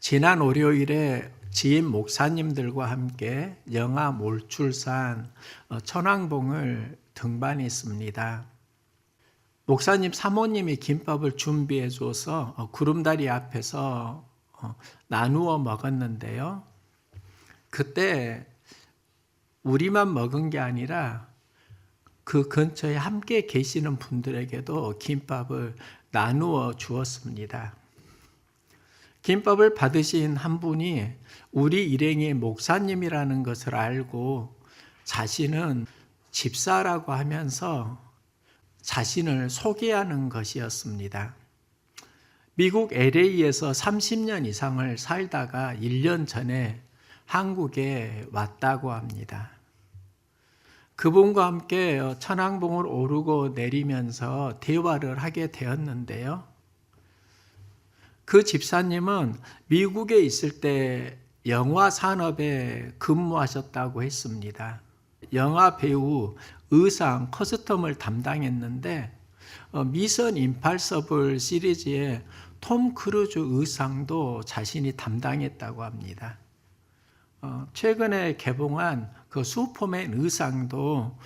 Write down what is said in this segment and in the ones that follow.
지난 월요일에 지인 목사님들과 함께 영하 몰출산 천왕봉을 등반했습니다. 목사님 사모님이 김밥을 준비해 줘서 구름다리 앞에서 나누어 먹었는데요. 그때 우리만 먹은 게 아니라 그 근처에 함께 계시는 분들에게도 김밥을 나누어 주었습니다. 김밥을 받으신 한 분이 우리 일행의 목사님이라는 것을 알고 자신은 집사라고 하면서 자신을 소개하는 것이었습니다. 미국 LA에서 30년 이상을 살다가 1년 전에 한국에 왔다고 합니다. 그분과 함께 천왕봉을 오르고 내리면서 대화를 하게 되었는데요. 그 집사님은 미국에 있을 때 영화 산업에 근무하셨다고 했습니다. 영화 배우, 의상, 커스텀을 담당했는데 미션 임팔서블 시리즈의 톰 크루즈 의상도 자신이 담당했다고 합니다. 최근에 개봉한 그 슈퍼맨 의상도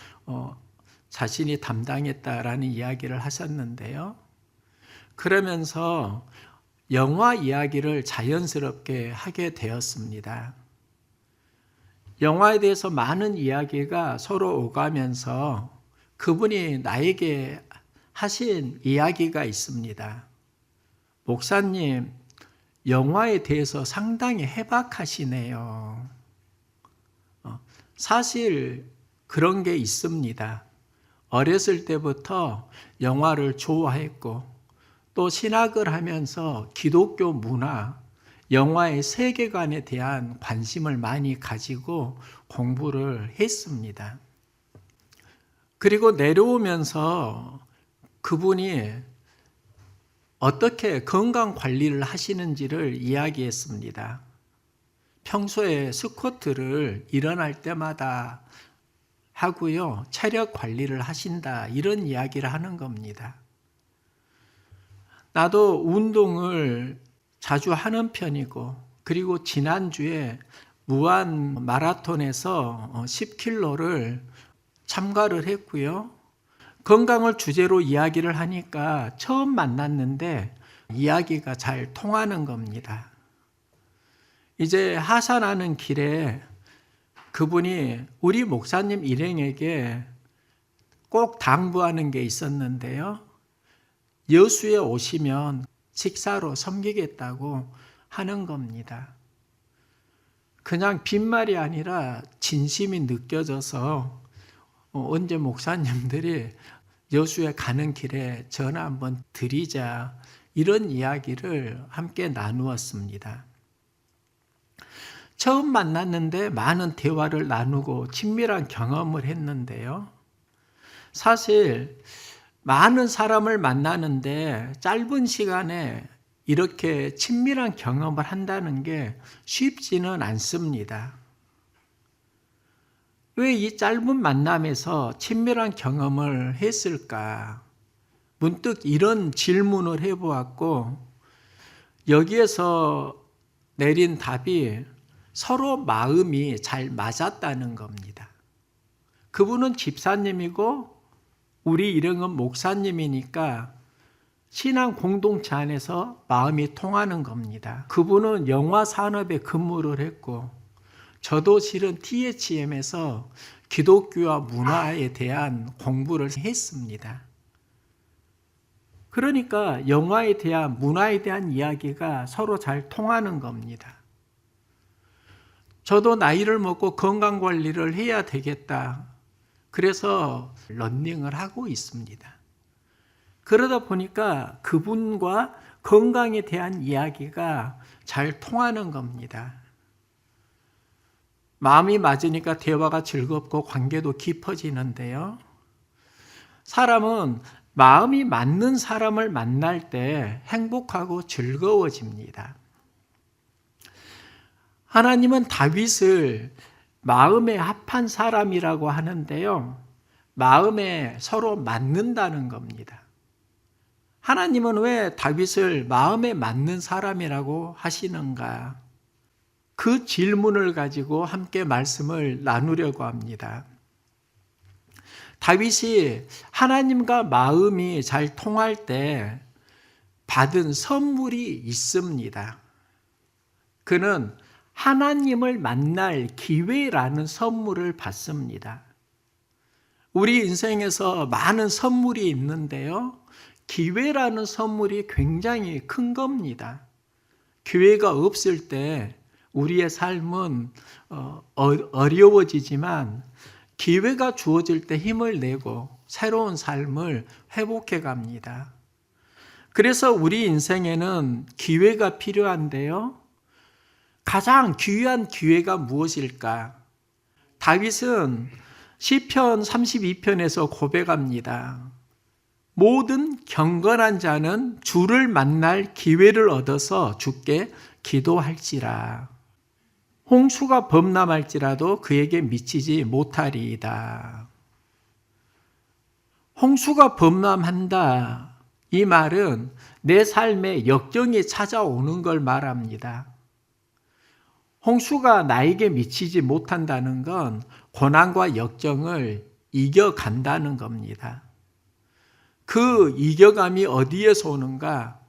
자신이 담당했다라는 이야기를 하셨는데요. 그러면서 영화 이야기를 자연스럽게 하게 되었습니다. 영화에 대해서 많은 이야기가 서로 오가면서 그분이 나에게 하신 이야기가 있습니다. 목사님, 영화에 대해서 상당히 해박하시네요. 사실 그런 게 있습니다. 어렸을 때부터 영화를 좋아했고 또 신학을 하면서 기독교 문화, 영화의 세계관에 대한 관심을 많이 가지고 공부를 했습니다. 그리고 내려오면서 그분이 어떻게 건강 관리를 하시는지를 이야기했습니다. 평소에 스쿼트를 일어날 때마다 하고요, 체력 관리를 하신다, 이런 이야기를 하는 겁니다. 나도 운동을 자주 하는 편이고, 그리고 지난주에 무한 마라톤에서 10km를 참가를 했고요. 건강을 주제로 이야기를 하니까 처음 만났는데 이야기가 잘 통하는 겁니다. 이제 하산하는 길에 그분이 우리 목사님 일행에게 꼭 당부하는 게 있었는데요. 여수에 오시면 식사로 섬기겠다고 하는 겁니다. 그냥 빈말이 아니라 진심이 느껴져서 언제 목사님들이 여수에 가는 길에 전화 한번 드리자, 이런 이야기를 함께 나누었습니다. 처음 만났는데 많은 대화를 나누고 친밀한 경험을 했는데요. 사실 많은 사람을 만나는데 짧은 시간에 이렇게 친밀한 경험을 한다는 게 쉽지는 않습니다. 왜 이 짧은 만남에서 친밀한 경험을 했을까? 문득 이런 질문을 해보았고, 여기에서 내린 답이 서로 마음이 잘 맞았다는 겁니다. 그분은 집사님이고 우리 일행은 목사님이니까 신앙 공동체 안에서 마음이 통하는 겁니다. 그분은 영화 산업에 근무를 했고 저도 실은 THM에서 기독교와 문화에 대한 공부를 했습니다. 그러니까 영화에 대한, 문화에 대한 이야기가 서로 잘 통하는 겁니다. 저도 나이를 먹고 건강관리를 해야 되겠다. 그래서 러닝을 하고 있습니다. 그러다 보니까 그분과 건강에 대한 이야기가 잘 통하는 겁니다. 마음이 맞으니까 대화가 즐겁고 관계도 깊어지는데요. 사람은 마음이 맞는 사람을 만날 때 행복하고 즐거워집니다. 하나님은 다윗을 마음에 합한 사람이라고 하는데요. 마음에 서로 맞는다는 겁니다. 하나님은 왜 다윗을 마음에 맞는 사람이라고 하시는가? 그 질문을 가지고 함께 말씀을 나누려고 합니다. 다윗이 하나님과 마음이 잘 통할 때 받은 선물이 있습니다. 그는 하나님을 만날 기회라는 선물을 받습니다. 우리 인생에서 많은 선물이 있는데요. 기회라는 선물이 굉장히 큰 겁니다. 기회가 없을 때 우리의 삶은 어려워지지만 기회가 주어질 때 힘을 내고 새로운 삶을 회복해 갑니다. 그래서 우리 인생에는 기회가 필요한데요. 가장 귀한 기회가 무엇일까? 다윗은 시편 32편에서 고백합니다. 모든 경건한 자는 주를 만날 기회를 얻어서 주께 기도할지라. 홍수가 범람할지라도 그에게 미치지 못하리이다. 홍수가 범람한다. 이 말은 내 삶에 역경이 찾아오는 걸 말합니다. 홍수가 나에게 미치지 못한다는 건 고난과 역경을 이겨간다는 겁니다. 그 이겨감이 어디에서 오는가?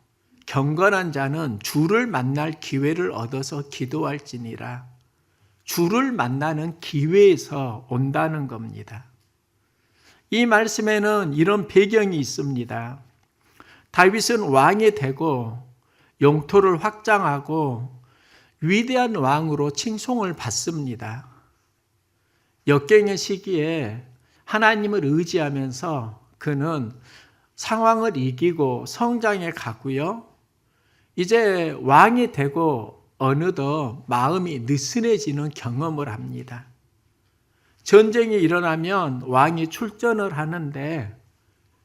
경건한 자는 주를 만날 기회를 얻어서 기도할지니라. 주를 만나는 기회에서 온다는 겁니다. 이 말씀에는 이런 배경이 있습니다. 다윗은 왕이 되고 영토를 확장하고 위대한 왕으로 칭송을 받습니다. 역경의 시기에 하나님을 의지하면서 그는 상황을 이기고 성장해 가고요. 이제 왕이 되고 어느덧 마음이 느슨해지는 경험을 합니다. 전쟁이 일어나면 왕이 출전을 하는데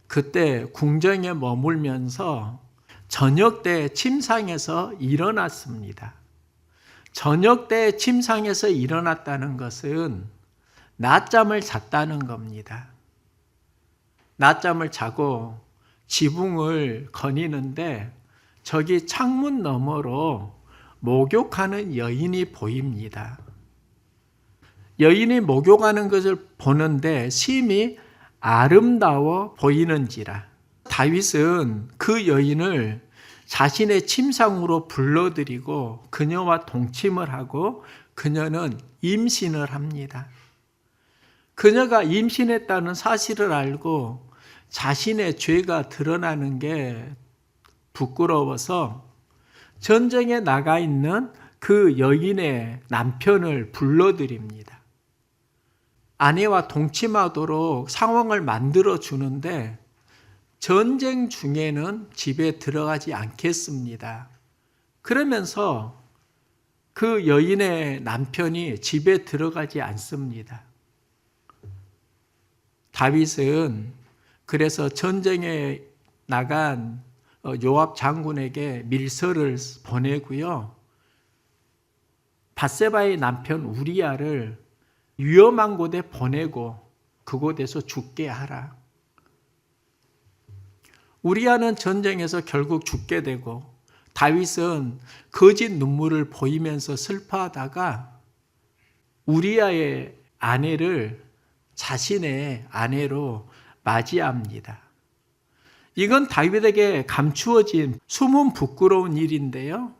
그때 궁정에 머물면서 저녁 때 침상에서 일어났습니다. 저녁 때 침상에서 일어났다는 것은 낮잠을 잤다는 겁니다. 낮잠을 자고 지붕을 거니는데 저기 창문 너머로 목욕하는 여인이 보입니다. 여인이 목욕하는 것을 보는데 심히 아름다워 보이는지라. 다윗은 그 여인을 자신의 침상으로 불러들이고 그녀와 동침을 하고 그녀는 임신을 합니다. 그녀가 임신했다는 사실을 알고 자신의 죄가 드러나는 게 부끄러워서 전쟁에 나가 있는 그 여인의 남편을 불러들입니다. 아내와 동침하도록 상황을 만들어 주는데 전쟁 중에는 집에 들어가지 않겠습니다. 그러면서 그 여인의 남편이 집에 들어가지 않습니다. 다윗은 그래서 전쟁에 나간 요압 장군에게 밀서를 보내고요. 밧세바의 남편 우리야를 위험한 곳에 보내고 그곳에서 죽게 하라. 우리야는 전쟁에서 결국 죽게 되고 다윗은 거짓 눈물을 보이면서 슬퍼하다가 우리야의 아내를 자신의 아내로 맞이합니다. 이건 다윗에게 감추어진 숨은 부끄러운 일인데요.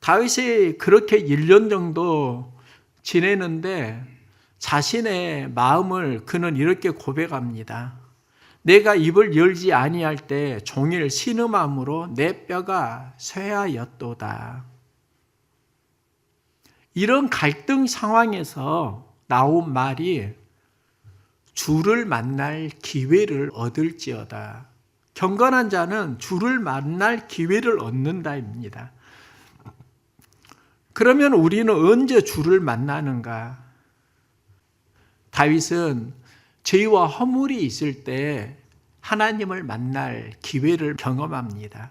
다윗이 그렇게 1년 정도 지내는데 자신의 마음을 그는 이렇게 고백합니다. 내가 입을 열지 아니할 때 종일 신음함으로 내 뼈가 쇠하였도다. 이런 갈등 상황에서 나온 말이 주를 만날 기회를 얻을지어다. 경건한 자는 주를 만날 기회를 얻는다입니다. 그러면 우리는 언제 주를 만나는가? 다윗은 죄와 허물이 있을 때 하나님을 만날 기회를 경험합니다.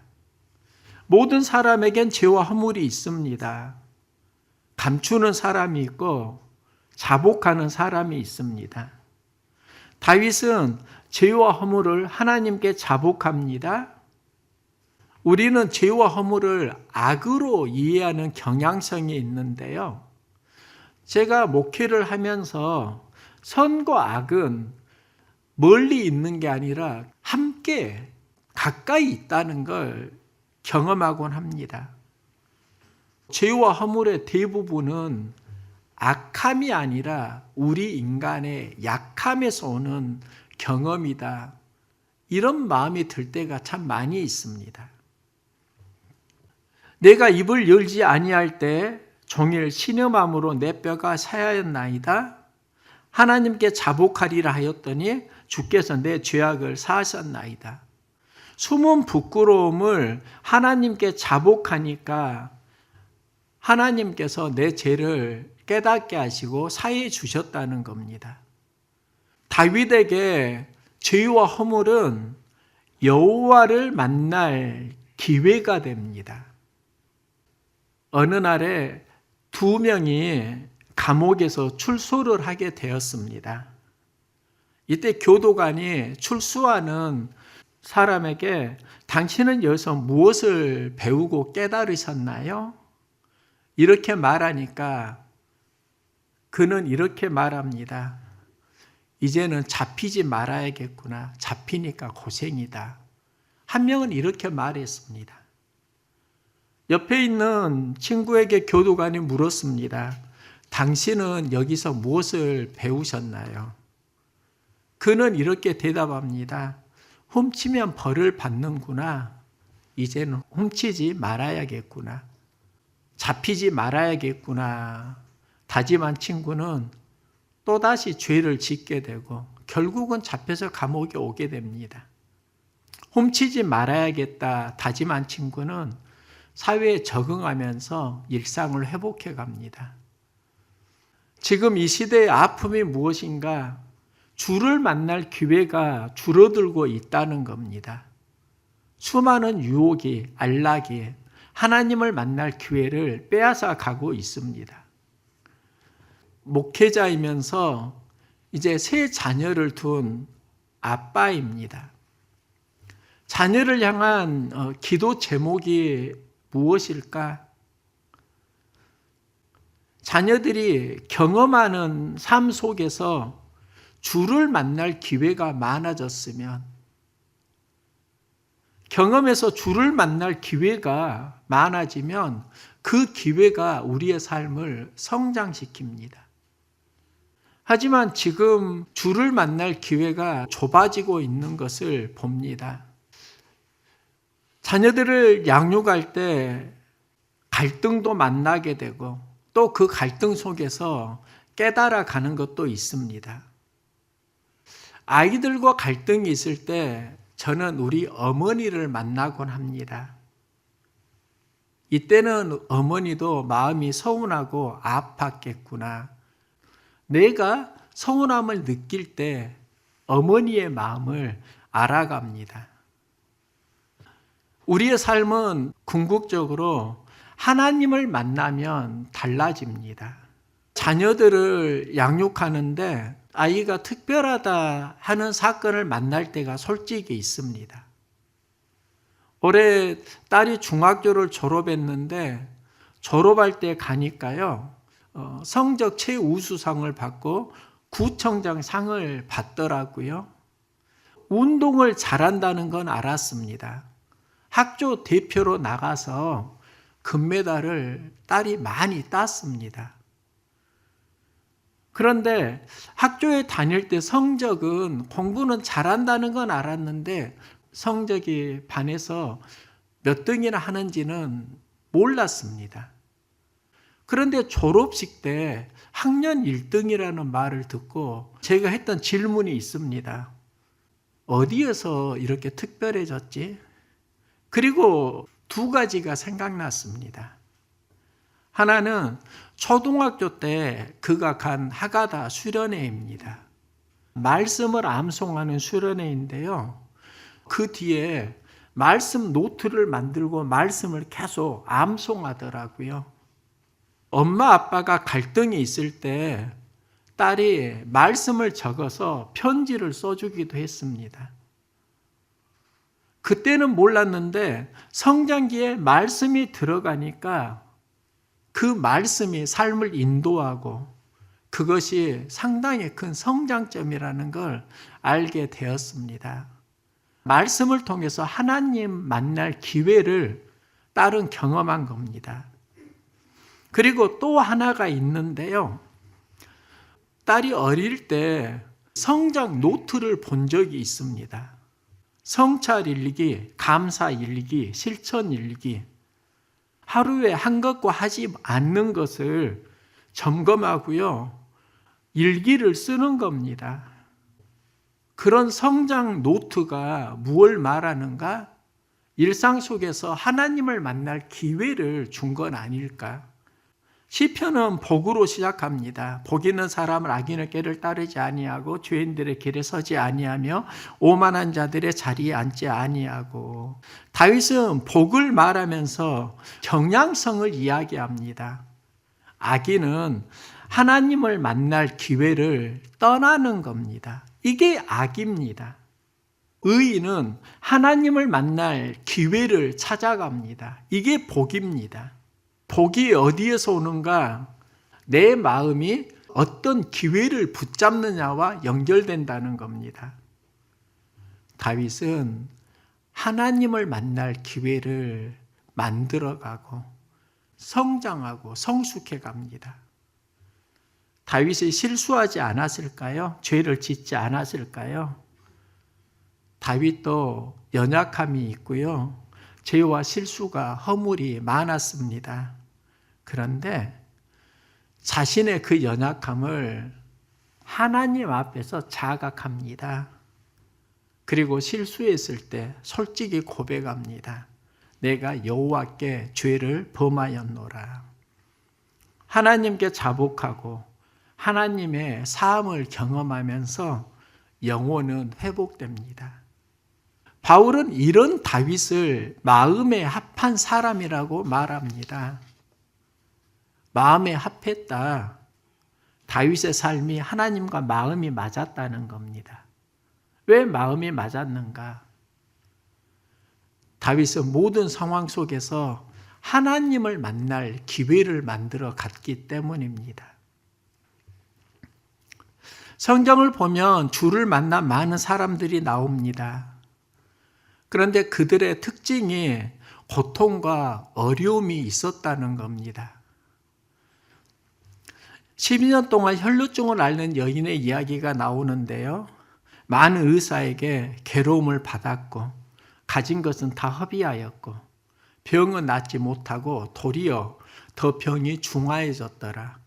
모든 사람에겐 죄와 허물이 있습니다. 감추는 사람이 있고 자복하는 사람이 있습니다. 다윗은 죄와 허물을 하나님께 자복합니다. 우리는 죄와 허물을 악으로 이해하는 경향성이 있는데요. 제가 목회를 하면서 선과 악은 멀리 있는 게 아니라 함께 가까이 있다는 걸 경험하곤 합니다. 죄와 허물의 대부분은 악함이 아니라 우리 인간의 약함에서 오는 경험이다. 이런 마음이 들 때가 참 많이 있습니다. 내가 입을 열지 아니할 때 종일 신음함으로 내 뼈가 사하였나이다. 하나님께 자복하리라 하였더니 주께서 내 죄악을 사하셨나이다. 숨은 부끄러움을 하나님께 자복하니까 하나님께서 내 죄를 깨닫게 하시고 사해 주셨다는 겁니다. 다윗에게 죄와 허물은 여호와를 만날 기회가 됩니다. 어느 날에 두 명이 감옥에서 출소를 하게 되었습니다. 이때 교도관이 출소하는 사람에게 당신은 여기서 무엇을 배우고 깨달으셨나요? 이렇게 말하니까 그는 이렇게 말합니다. 이제는 잡히지 말아야겠구나. 잡히니까 고생이다. 한 명은 이렇게 말했습니다. 옆에 있는 친구에게 교도관이 물었습니다. 당신은 여기서 무엇을 배우셨나요? 그는 이렇게 대답합니다. 훔치면 벌을 받는구나. 이제는 훔치지 말아야겠구나. 잡히지 말아야겠구나. 다짐한 친구는 또다시 죄를 짓게 되고 결국은 잡혀서 감옥에 오게 됩니다. 훔치지 말아야겠다 다짐한 친구는 사회에 적응하면서 일상을 회복해 갑니다. 지금 이 시대의 아픔이 무엇인가? 주를 만날 기회가 줄어들고 있다는 겁니다. 수많은 유혹이, 안락이 하나님을 만날 기회를 빼앗아 가고 있습니다. 목회자이면서 이제 세 자녀를 둔 아빠입니다. 자녀를 향한 기도 제목이 무엇일까? 자녀들이 경험하는 삶 속에서 주를 만날 기회가 많아졌으면, 경험에서 주를 만날 기회가 많아지면 그 기회가 우리의 삶을 성장시킵니다. 하지만 지금 주를 만날 기회가 좁아지고 있는 것을 봅니다. 자녀들을 양육할 때 갈등도 만나게 되고 또 그 갈등 속에서 깨달아 가는 것도 있습니다. 아이들과 갈등이 있을 때 저는 우리 어머니를 만나곤 합니다. 이때는 어머니도 마음이 서운하고 아팠겠구나. 내가 서운함을 느낄 때 어머니의 마음을 알아갑니다. 우리의 삶은 궁극적으로 하나님을 만나면 달라집니다. 자녀들을 양육하는데 아이가 특별하다 하는 사건을 만날 때가 솔직히 있습니다. 올해 딸이 중학교를 졸업했는데 졸업할 때 가니까요. 성적 최우수상을 받고 구청장 상을 받더라고요. 운동을 잘한다는 건 알았습니다. 학교 대표로 나가서 금메달을 딸이 많이 땄습니다. 그런데 학교에 다닐 때 성적은 공부는 잘한다는 건 알았는데 성적이 반에서 몇 등이나 하는지는 몰랐습니다. 그런데 졸업식 때 학년 1등이라는 말을 듣고 제가 했던 질문이 있습니다. 어디에서 이렇게 특별해졌지? 그리고 두 가지가 생각났습니다. 하나는 초등학교 때 그가 간 하가다 수련회입니다. 말씀을 암송하는 수련회인데요. 그 뒤에 말씀 노트를 만들고 말씀을 계속 암송하더라고요. 엄마 아빠가 갈등이 있을 때 딸이 말씀을 적어서 편지를 써주기도 했습니다. 그때는 몰랐는데 성장기에 말씀이 들어가니까 그 말씀이 삶을 인도하고 그것이 상당히 큰 성장점이라는 걸 알게 되었습니다. 말씀을 통해서 하나님 만날 기회를 딸은 경험한 겁니다. 그리고 또 하나가 있는데요. 딸이 어릴 때 성장 노트를 본 적이 있습니다. 성찰 일기, 감사 일기, 실천 일기. 하루에 한 것과 하지 않는 것을 점검하고요. 일기를 쓰는 겁니다. 그런 성장 노트가 무엇을 말하는가? 일상 속에서 하나님을 만날 기회를 준 건 아닐까? 시편은 복으로 시작합니다. 복 있는 사람은 악인의 길을 따르지 아니하고 죄인들의 길에 서지 아니하며 오만한 자들의 자리에 앉지 아니하고. 다윗은 복을 말하면서 경향성을 이야기합니다. 악인은 하나님을 만날 기회를 떠나는 겁니다. 이게 악입니다. 의인은 하나님을 만날 기회를 찾아갑니다. 이게 복입니다. 복이 어디에서 오는가? 내 마음이 어떤 기회를 붙잡느냐와 연결된다는 겁니다. 다윗은 하나님을 만날 기회를 만들어가고 성장하고 성숙해 갑니다. 다윗이 실수하지 않았을까요? 죄를 짓지 않았을까요? 다윗도 연약함이 있고요. 죄와 실수가 허물이 많았습니다. 그런데 자신의 그 연약함을 하나님 앞에서 자각합니다. 그리고 실수했을 때 솔직히 고백합니다. 내가 여호와께 죄를 범하였노라. 하나님께 자복하고 하나님의 사함을 경험하면서 영혼은 회복됩니다. 바울은 이런 다윗을 마음에 합한 사람이라고 말합니다. 마음에 합했다. 다윗의 삶이 하나님과 마음이 맞았다는 겁니다. 왜 마음이 맞았는가? 다윗은 모든 상황 속에서 하나님을 만날 기회를 만들어 갔기 때문입니다. 성경을 보면 주를 만난 많은 사람들이 나옵니다. 그런데 그들의 특징이 고통과 어려움이 있었다는 겁니다. 12년 동안 혈루증을 앓는 여인의 이야기가 나오는데요. 많은 의사에게 괴로움을 받았고 가진 것은 다 허비하였고 병은 낫지 못하고 도리어 더 병이 중화해졌더라.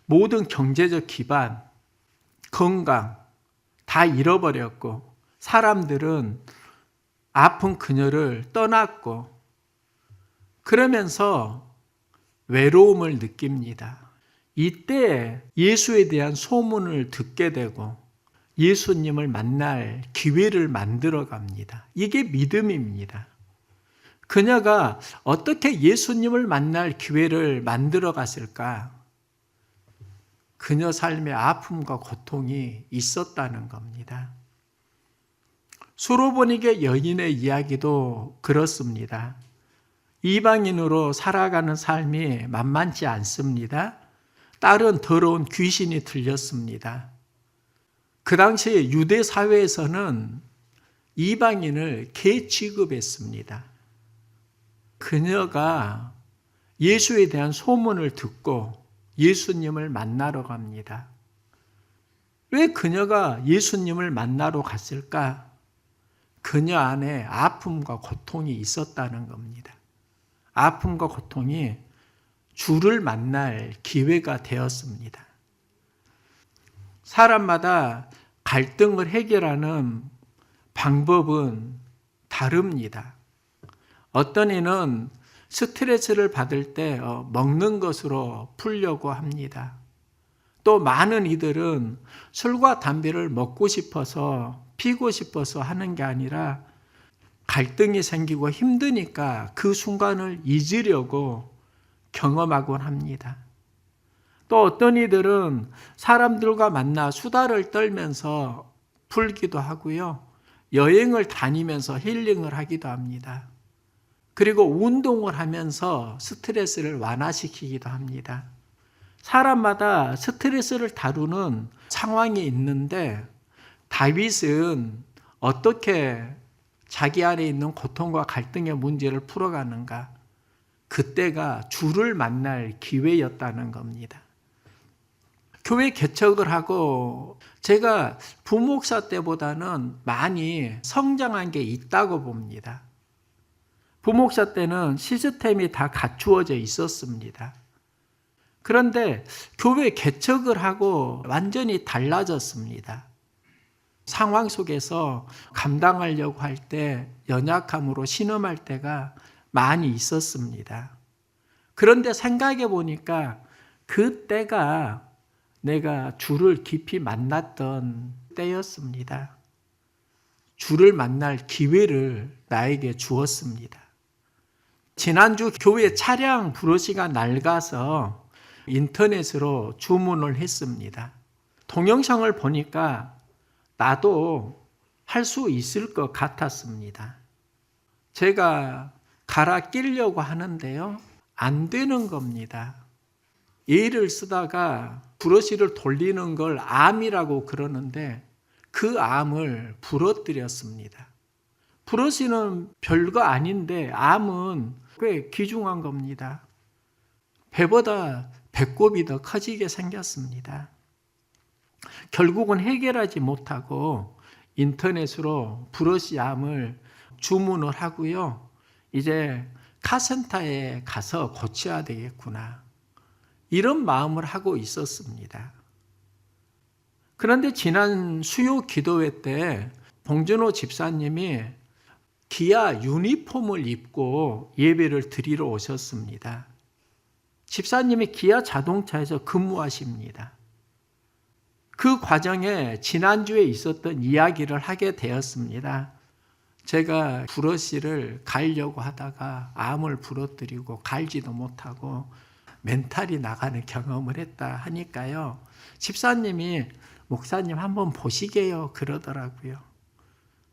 모든 경제적 기반, 건강 다 잃어버렸고 사람들은 아픈 그녀를 떠났고 그러면서 외로움을 느낍니다. 이때 예수에 대한 소문을 듣게 되고 예수님을 만날 기회를 만들어 갑니다. 이게 믿음입니다. 그녀가 어떻게 예수님을 만날 기회를 만들어 갔을까? 그녀 삶의 아픔과 고통이 있었다는 겁니다. 수로보니게 여인의 이야기도 그렇습니다. 이방인으로 살아가는 삶이 만만치 않습니다. 딸은 더러운 귀신이 들렸습니다. 그 당시에 유대 사회에서는 이방인을 개 취급했습니다. 그녀가 예수에 대한 소문을 듣고 예수님을 만나러 갑니다. 왜 그녀가 예수님을 만나러 갔을까? 그녀 안에 아픔과 고통이 있었다는 겁니다. 아픔과 고통이 주를 만날 기회가 되었습니다. 사람마다 갈등을 해결하는 방법은 다릅니다. 어떤 이는 스트레스를 받을 때 먹는 것으로 풀려고 합니다. 또 많은 이들은 술과 담배를 먹고 싶어서 피고 싶어서 하는 게 아니라 갈등이 생기고 힘드니까 그 순간을 잊으려고 경험하곤 합니다. 또 어떤 이들은 사람들과 만나 수다를 떨면서 풀기도 하고요. 여행을 다니면서 힐링을 하기도 합니다. 그리고 운동을 하면서 스트레스를 완화시키기도 합니다. 사람마다 스트레스를 다루는 상황이 있는데 다윗은 어떻게 자기 안에 있는 고통과 갈등의 문제를 풀어가는가? 그때가 주를 만날 기회였다는 겁니다. 교회 개척을 하고 제가 부목사 때보다는 많이 성장한 게 있다고 봅니다. 부목사 때는 시스템이 다 갖추어져 있었습니다. 그런데 교회 개척을 하고 완전히 달라졌습니다. 상황 속에서 감당하려고 할 때 연약함으로 신음할 때가 많이 있었습니다. 그런데 생각해 보니까 그때가 내가 주를 깊이 만났던 때였습니다. 주를 만날 기회를 나에게 주었습니다. 지난주 교회 차량 브로시가 낡아서 인터넷으로 주문을 했습니다. 동영상을 보니까 나도 할 수 있을 것 같았습니다. 제가 갈아 끼려고 하는데요, 안 되는 겁니다. 예를 쓰다가 브러쉬를 돌리는 걸 암이라고 그러는데 그 암을 부러뜨렸습니다. 브러쉬는 별거 아닌데 암은 꽤 귀중한 겁니다. 배보다 배꼽이 더 커지게 생겼습니다. 결국은 해결하지 못하고 인터넷으로 브러쉬 암을 주문을 하고요. 이제 카센터에 가서 고쳐야 되겠구나. 이런 마음을 하고 있었습니다. 그런데 지난 수요 기도회 때 봉준호 집사님이 기아 유니폼을 입고 예배를 드리러 오셨습니다. 집사님이 기아 자동차에서 근무하십니다. 그 과정에 지난주에 있었던 이야기를 하게 되었습니다. 제가 브러쉬를 갈려고 하다가 암을 부러뜨리고 갈지도 못하고 멘탈이 나가는 경험을 했다 하니까요. 집사님이 목사님 한번 보시게요 그러더라고요.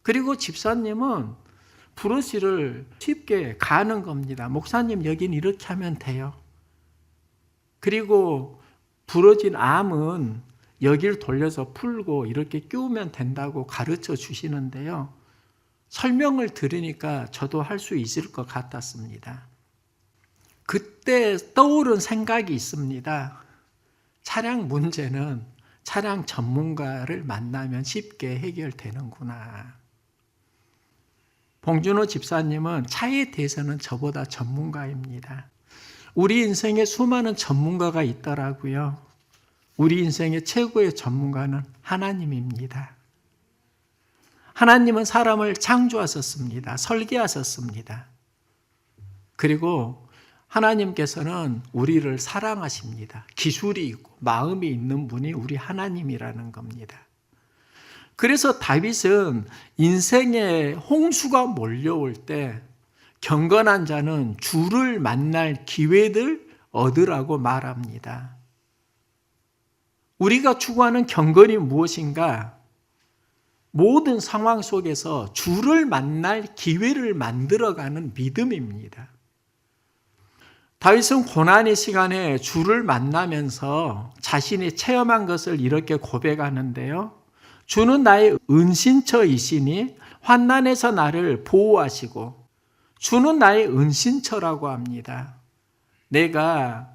그리고 집사님은 브러쉬를 쉽게 가는 겁니다. 목사님 여긴 이렇게 하면 돼요. 그리고 부러진 암은 여기를 돌려서 풀고 이렇게 끼우면 된다고 가르쳐 주시는데요. 설명을 들으니까 저도 할 수 있을 것 같았습니다. 그때 떠오른 생각이 있습니다. 차량 문제는 차량 전문가를 만나면 쉽게 해결되는구나. 봉준호 집사님은 차에 대해서는 저보다 전문가입니다. 우리 인생에 수많은 전문가가 있더라고요. 우리 인생의 최고의 전문가는 하나님입니다. 하나님은 사람을 창조하셨습니다. 설계하셨습니다. 그리고 하나님께서는 우리를 사랑하십니다. 기술이 있고 마음이 있는 분이 우리 하나님이라는 겁니다. 그래서 다윗은 인생의 홍수가 몰려올 때 경건한 자는 주를 만날 기회를 얻으라고 말합니다. 우리가 추구하는 경건이 무엇인가? 모든 상황 속에서 주를 만날 기회를 만들어가는 믿음입니다. 다윗은 고난의 시간에 주를 만나면서 자신이 체험한 것을 이렇게 고백하는데요. 주는 나의 은신처이시니 환난에서 나를 보호하시고, 주는 나의 은신처라고 합니다. 내가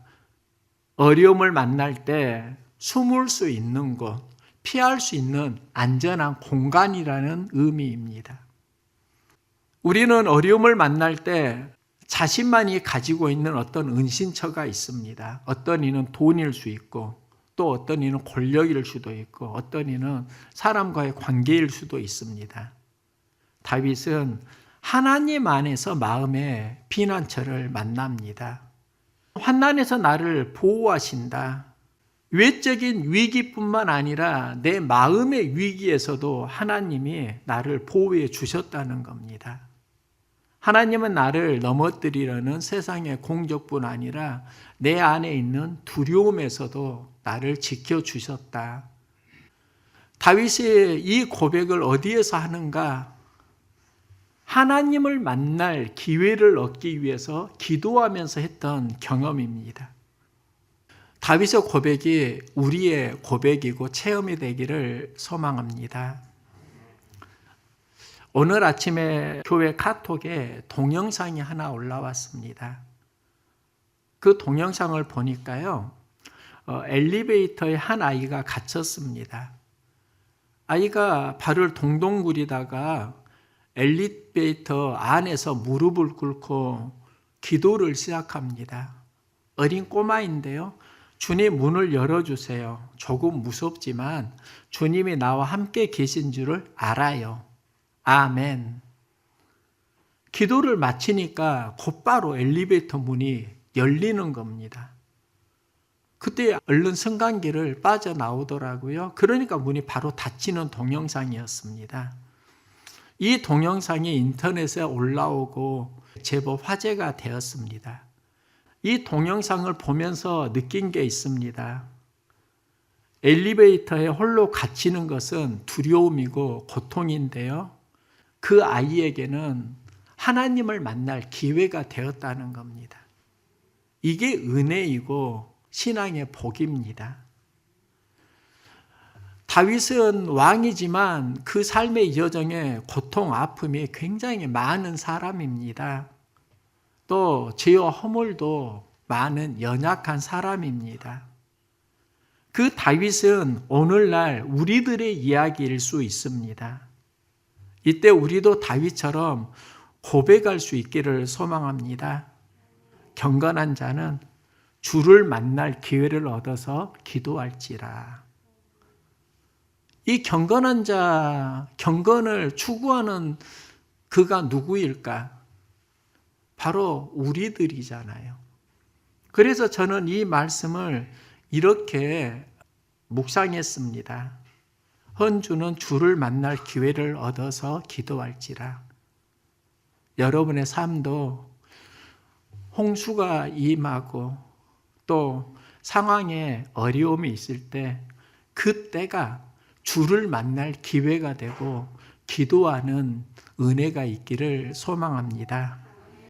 어려움을 만날 때 숨을 수 있는 곳, 피할 수 있는 안전한 공간이라는 의미입니다. 우리는 어려움을 만날 때 자신만이 가지고 있는 어떤 은신처가 있습니다. 어떤 이는 돈일 수 있고, 또 어떤 이는 권력일 수도 있고, 어떤 이는 사람과의 관계일 수도 있습니다. 다윗은 하나님 안에서 마음의 피난처를 만납니다. 환난에서 나를 보호하신다. 외적인 위기뿐만 아니라 내 마음의 위기에서도 하나님이 나를 보호해 주셨다는 겁니다. 하나님은 나를 넘어뜨리려는 세상의 공적뿐 아니라 내 안에 있는 두려움에서도 나를 지켜주셨다. 다윗이 이 고백을 어디에서 하는가? 하나님을 만날 기회를 얻기 위해서 기도하면서 했던 경험입니다. 다윗의 고백이 우리의 고백이고 체험이 되기를 소망합니다. 오늘 아침에 교회 카톡에 동영상이 하나 올라왔습니다. 그 동영상을 보니까요, 엘리베이터에 한 아이가 갇혔습니다. 아이가 발을 동동 구리다가 엘리베이터 안에서 무릎을 꿇고 기도를 시작합니다. 어린 꼬마인데요. 주님 문을 열어주세요. 조금 무섭지만 주님이 나와 함께 계신 줄을 알아요. 아멘. 기도를 마치니까 곧바로 엘리베이터 문이 열리는 겁니다. 그때 얼른 승강기를 빠져나오더라고요. 그러니까 문이 바로 닫히는 동영상이었습니다. 이 동영상이 인터넷에 올라오고 제법 화제가 되었습니다. 이 동영상을 보면서 느낀 게 있습니다. 엘리베이터에 홀로 갇히는 것은 두려움이고 고통인데요. 그 아이에게는 하나님을 만날 기회가 되었다는 겁니다. 이게 은혜이고 신앙의 복입니다. 다윗은 왕이지만 그 삶의 여정에 고통, 아픔이 굉장히 많은 사람입니다. 또 죄와 허물도 많은 연약한 사람입니다. 그 다윗은 오늘날 우리들의 이야기일 수 있습니다. 이때 우리도 다윗처럼 고백할 수 있기를 소망합니다. 경건한 자는 주를 만날 기회를 얻어서 기도할지라. 이 경건한 자, 경건을 추구하는 그가 누구일까? 바로 우리들이잖아요. 그래서 저는 이 말씀을 이렇게 묵상했습니다. 헌주는 주를 만날 기회를 얻어서 기도할지라. 여러분의 삶도 홍수가 임하고 또 상황에 어려움이 있을 때 그때가 주를 만날 기회가 되고 기도하는 은혜가 있기를 소망합니다.